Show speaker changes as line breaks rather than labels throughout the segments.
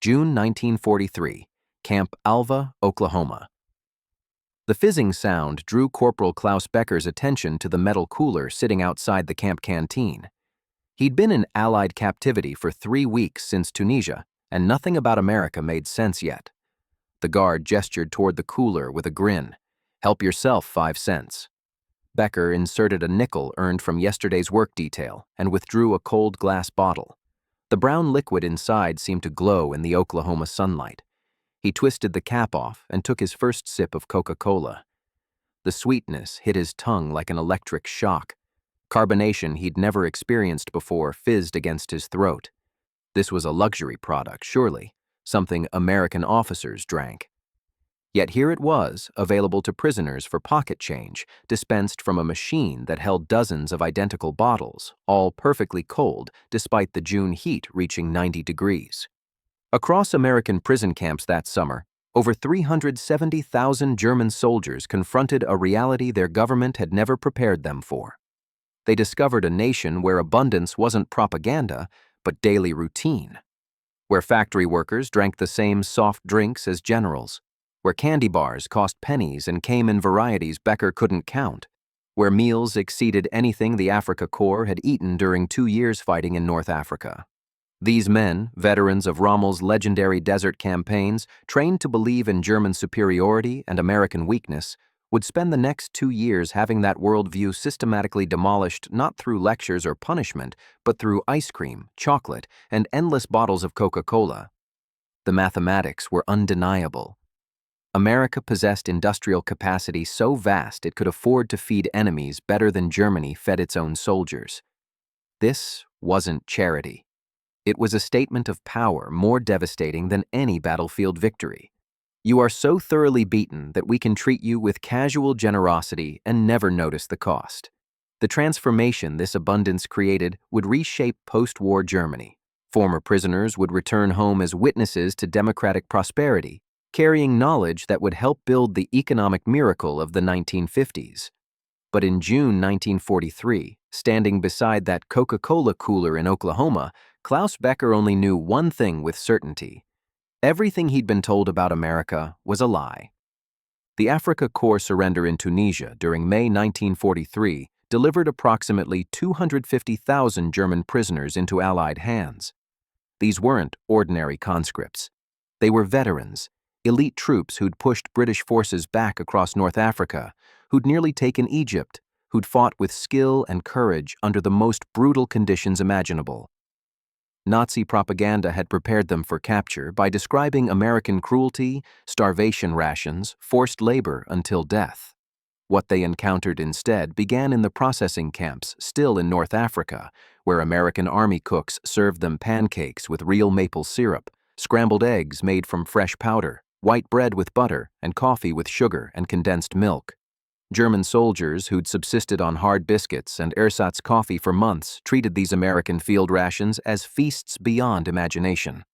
June 1943, Camp Alva, Oklahoma. The fizzing sound drew Corporal Klaus Becker's attention to the metal cooler sitting outside the camp canteen. He'd been in Allied captivity for 3 weeks since Tunisia, and nothing about America made sense yet. The guard gestured toward the cooler with a grin. "Help yourself, 5 cents. Becker inserted a nickel earned from yesterday's work detail and withdrew a cold glass bottle. The brown liquid inside seemed to glow in the Oklahoma sunlight. He twisted the cap off and took his first sip of Coca-Cola. The sweetness hit his tongue like an electric shock. Carbonation he'd never experienced before fizzed against his throat. This was a luxury product, surely, something American officers drank. Yet here it was, available to prisoners for pocket change, dispensed from a machine that held dozens of identical bottles, all perfectly cold despite the June heat reaching 90 degrees. Across American prison camps that summer, over 370,000 German soldiers confronted a reality their government had never prepared them for. They discovered a nation where abundance wasn't propaganda, but daily routine. Where factory workers drank the same soft drinks as generals. Where candy bars cost pennies and came in varieties Becker couldn't count. Where meals exceeded anything the Afrika Korps had eaten during 2 years fighting in North Africa. These men, veterans of Rommel's legendary desert campaigns, trained to believe in German superiority and American weakness, would spend the next 2 years having that worldview systematically demolished not through lectures or punishment, but through ice cream, chocolate, and endless bottles of Coca-Cola. The mathematics were undeniable. America possessed industrial capacity so vast it could afford to feed enemies better than Germany fed its own soldiers. This wasn't charity. It was a statement of power more devastating than any battlefield victory. You are so thoroughly beaten that we can treat you with casual generosity and never notice the cost. The transformation this abundance created would reshape post-war Germany. Former prisoners would return home as witnesses to democratic prosperity, carrying knowledge that would help build the economic miracle of the 1950s. But in June 1943, standing beside that Coca-Cola cooler in Oklahoma, Klaus Becker only knew one thing with certainty. Everything he'd been told about America was a lie. The Afrika Korps surrender in Tunisia during May 1943 delivered approximately 250,000 German prisoners into Allied hands. These weren't ordinary conscripts. They were veterans, elite troops who'd pushed British forces back across North Africa, who'd nearly taken Egypt, who'd fought with skill and courage under the most brutal conditions imaginable. Nazi propaganda had prepared them for capture by describing American cruelty, starvation rations, forced labor until death. What they encountered instead began in the processing camps still in North Africa, where American army cooks served them pancakes with real maple syrup, scrambled eggs made from fresh powder, white bread with butter, and coffee with sugar and condensed milk. German soldiers who'd subsisted on hard biscuits and ersatz coffee for months treated these American field rations as feasts beyond imagination.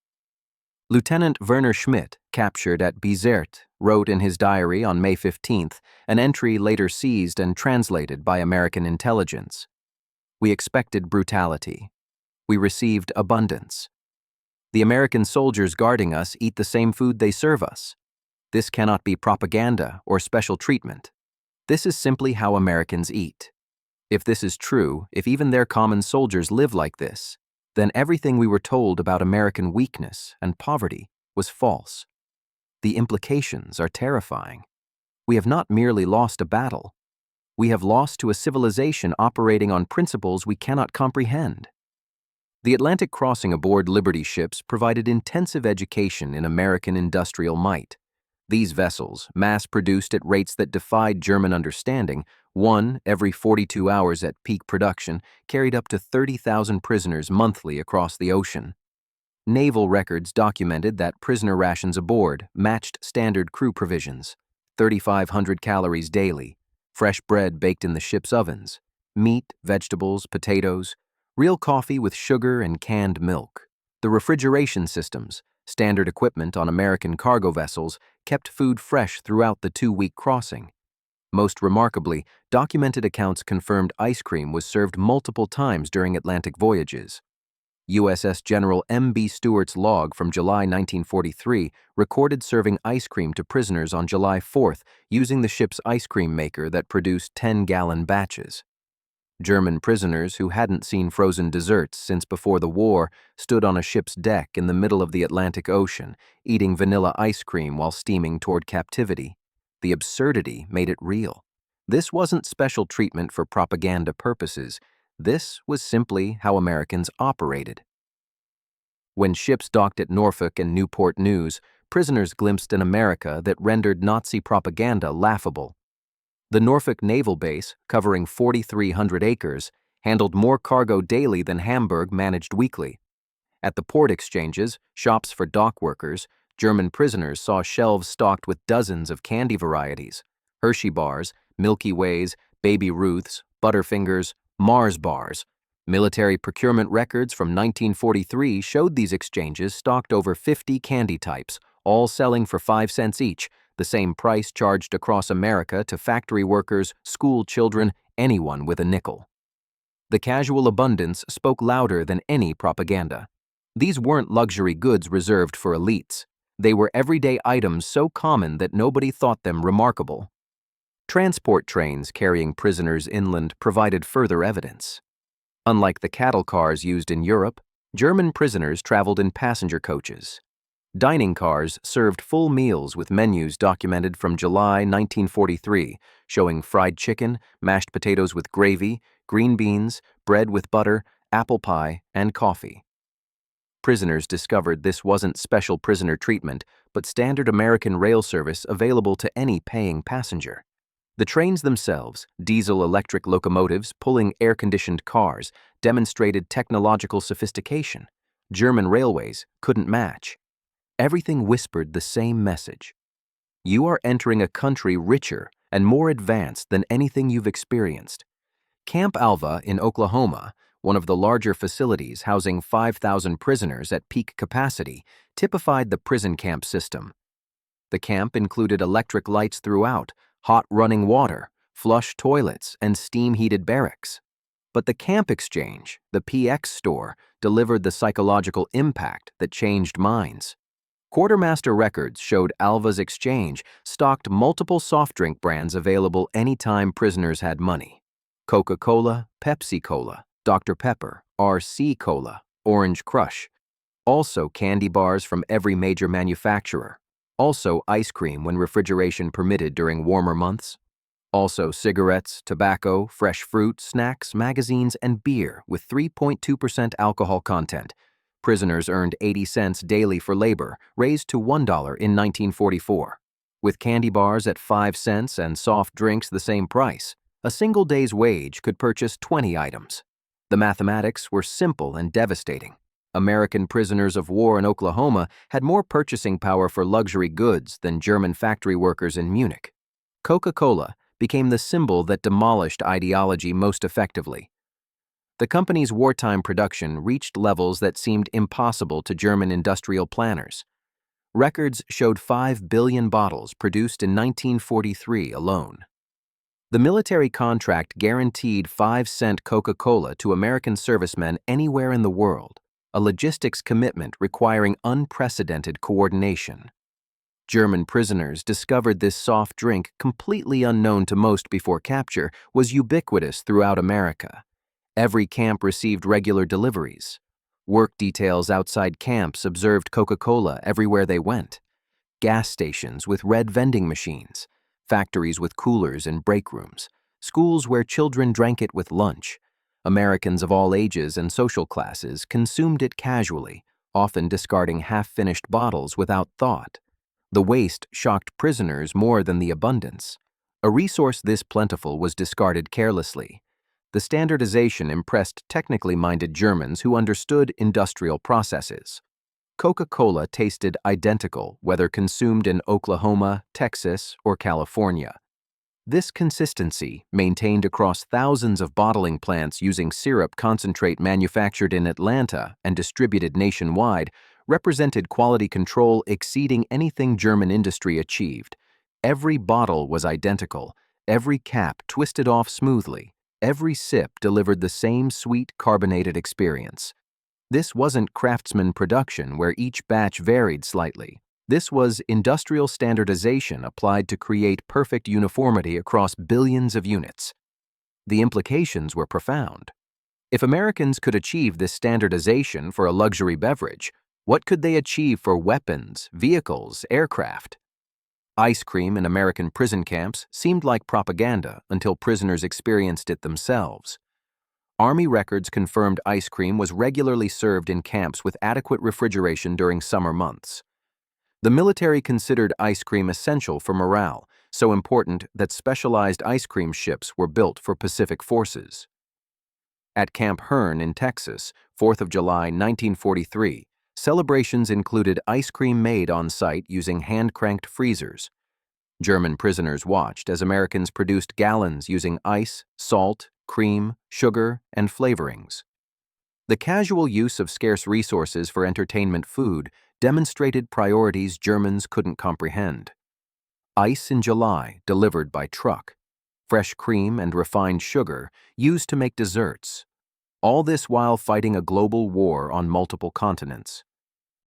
Lieutenant Werner Schmidt, captured at Bizerte, wrote in his diary on May 15th, an entry later seized and translated by American intelligence. "We expected brutality. We received abundance. The American soldiers guarding us eat the same food they serve us. This cannot be propaganda or special treatment. This is simply how Americans eat. If this is true, if even their common soldiers live like this, then everything we were told about American weakness and poverty was false. The implications are terrifying. We have not merely lost a battle. We have lost to a civilization operating on principles we cannot comprehend." The Atlantic crossing aboard Liberty ships provided intensive education in American industrial might. These vessels, mass-produced at rates that defied German understanding, one every 42 hours at peak production, carried up to 30,000 prisoners monthly across the ocean. Naval records documented that prisoner rations aboard matched standard crew provisions: 3,500 calories daily, fresh bread baked in the ship's ovens, meat, vegetables, potatoes, real coffee with sugar and canned milk. The refrigeration systems, standard equipment on American cargo vessels, kept food fresh throughout the 2-week crossing. Most remarkably, documented accounts confirmed ice cream was served multiple times during Atlantic voyages. USS General M.B. Stewart's log from July 1943 recorded serving ice cream to prisoners on July 4th using the ship's ice cream maker that produced 10-gallon batches. German prisoners who hadn't seen frozen desserts since before the war stood on a ship's deck in the middle of the Atlantic Ocean, eating vanilla ice cream while steaming toward captivity. The absurdity made it real. This wasn't special treatment for propaganda purposes. This was simply how Americans operated. When ships docked at Norfolk and Newport News, prisoners glimpsed an America that rendered Nazi propaganda laughable. The Norfolk Naval Base, covering 4,300 acres, handled more cargo daily than Hamburg managed weekly. At the port exchanges, shops for dock workers, German prisoners saw shelves stocked with dozens of candy varieties: Hershey bars, Milky Ways, Baby Ruths, Butterfingers, Mars bars. Military procurement records from 1943 showed these exchanges stocked over 50 candy types, all selling for 5 cents each, the same price charged across America to factory workers, school children, anyone with a nickel. The casual abundance spoke louder than any propaganda. These weren't luxury goods reserved for elites. They were everyday items so common that nobody thought them remarkable. Transport trains carrying prisoners inland provided further evidence. Unlike the cattle cars used in Europe, German prisoners traveled in passenger coaches. Dining cars served full meals with menus documented from July 1943, showing fried chicken, mashed potatoes with gravy, green beans, bread with butter, apple pie, and coffee. Prisoners discovered this wasn't special prisoner treatment, but standard American rail service available to any paying passenger. The trains themselves, diesel-electric locomotives pulling air-conditioned cars, demonstrated technological sophistication. German railways couldn't match. Everything whispered the same message. You are entering a country richer and more advanced than anything you've experienced. Camp Alva in Oklahoma, one of the larger facilities housing 5,000 prisoners at peak capacity, typified the prison camp system. The camp included electric lights throughout, hot running water, flush toilets, and steam-heated barracks. But the camp exchange, the PX store, delivered the psychological impact that changed minds. Quartermaster records showed Alva's exchange stocked multiple soft drink brands available anytime prisoners had money: Coca-Cola, Pepsi-Cola, Dr. Pepper, RC Cola, Orange Crush. Also candy bars from every major manufacturer. Also ice cream when refrigeration permitted during warmer months. Also cigarettes, tobacco, fresh fruit, snacks, magazines, and beer with 3.2% alcohol content. Prisoners earned 80 cents daily for labor, raised to $1 in 1944. With candy bars at 5 cents and soft drinks the same price, a single day's wage could purchase 20 items. The mathematics were simple and devastating. American prisoners of war in Oklahoma had more purchasing power for luxury goods than German factory workers in Munich. Coca-Cola became the symbol that demolished ideology most effectively. The company's wartime production reached levels that seemed impossible to German industrial planners. Records showed 5 billion bottles produced in 1943 alone. The military contract guaranteed 5-cent Coca-Cola to American servicemen anywhere in the world, a logistics commitment requiring unprecedented coordination. German prisoners discovered this soft drink, completely unknown to most before capture, was ubiquitous throughout America. Every camp received regular deliveries. Work details outside camps observed Coca-Cola everywhere they went. Gas stations with red vending machines, factories with coolers and break rooms, schools where children drank it with lunch. Americans of all ages and social classes consumed it casually, often discarding half-finished bottles without thought. The waste shocked prisoners more than the abundance. A resource this plentiful was discarded carelessly. The standardization impressed technically minded Germans who understood industrial processes. Coca-Cola tasted identical whether consumed in Oklahoma, Texas, or California. This consistency, maintained across thousands of bottling plants using syrup concentrate manufactured in Atlanta and distributed nationwide, represented quality control exceeding anything German industry achieved. Every bottle was identical, every cap twisted off smoothly. Every sip delivered the same sweet, carbonated experience. This wasn't craftsman production where each batch varied slightly. This was industrial standardization applied to create perfect uniformity across billions of units. The implications were profound. If Americans could achieve this standardization for a luxury beverage, what could they achieve for weapons, vehicles, aircraft? Ice cream in American prison camps seemed like propaganda until prisoners experienced it themselves. Army records confirmed ice cream was regularly served in camps with adequate refrigeration during summer months. The military considered ice cream essential for morale, so important that specialized ice cream ships were built for Pacific forces. At Camp Hearn in Texas, 4th of July, 1943, celebrations included ice cream made on site using hand-cranked freezers. German prisoners watched as Americans produced gallons using ice, salt, cream, sugar, and flavorings. The casual use of scarce resources for entertainment food demonstrated priorities Germans couldn't comprehend. Ice in July delivered by truck, fresh cream and refined sugar used to make desserts. All this while fighting a global war on multiple continents.